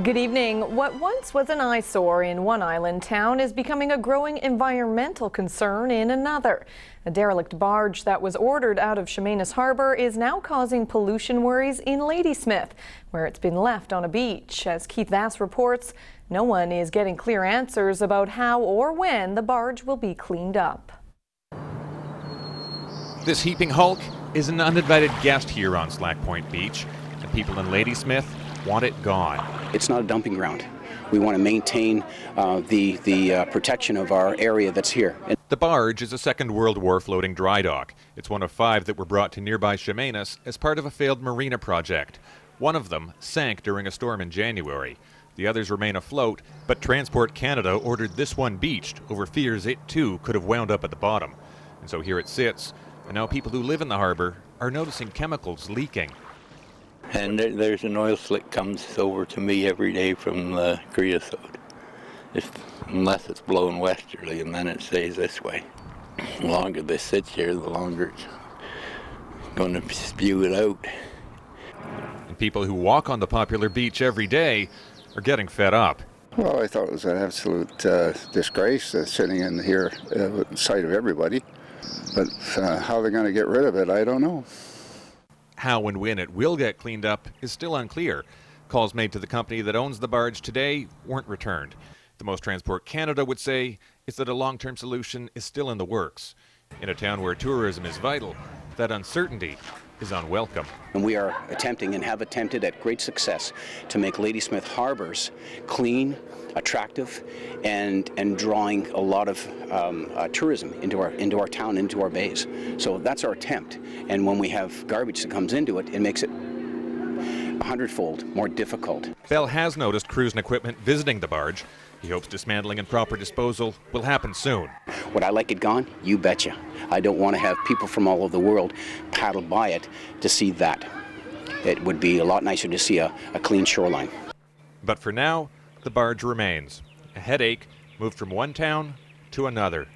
Good evening. What once was an eyesore in one island town is becoming a growing environmental concern in another. A derelict barge that was ordered out of Chemainus Harbor is now causing pollution worries in Ladysmith, where it's been left on a beach. As Keith Vass reports, no one is getting clear answers about how or when the barge will be cleaned up. This heaping hulk is an uninvited guest here on Slack Point Beach, and people in Ladysmith want it gone. It's not a dumping ground. We want to maintain the protection of our area that's here. The barge is a Second World War floating dry dock. It's one of 5 that were brought to nearby Chemainus as part of a failed marina project. One of them sank during a storm in January. The others remain afloat, but Transport Canada ordered this one beached over fears it too could have wound up at the bottom. And so here it sits, and now people who live in the harbor are noticing chemicals leaking. And there's an oil slick comes over to me every day from the creosote, unless it's blowing westerly, and then it stays this way. The longer this sits here, the longer it's going to spew it out. And people who walk on the popular beach every day are getting fed up. Well, I thought it was an absolute disgrace sitting in here in sight of everybody. But how they're going to get rid of it, I don't know. How and when it will get cleaned up is still unclear. Calls made to the company that owns the barge today weren't returned. The most Transport Canada would say is that a long-term solution is still in the works. In a town where tourism is vital, that uncertainty is unwelcome. And we are attempting and have attempted at great success to make Ladysmith harbors clean, attractive, and drawing a lot of tourism into our town, into our bays. So that's our attempt. And when we have garbage that comes into it, it makes it 100-fold more difficult. Bell has noticed crews and equipment visiting the barge. He hopes dismantling and proper disposal will happen soon. Would I like it gone? You betcha. I don't want to have people from all over the world paddle by it to see that. It would be a lot nicer to see a clean shoreline. But for now, the barge remains. A headache moved from one town to another.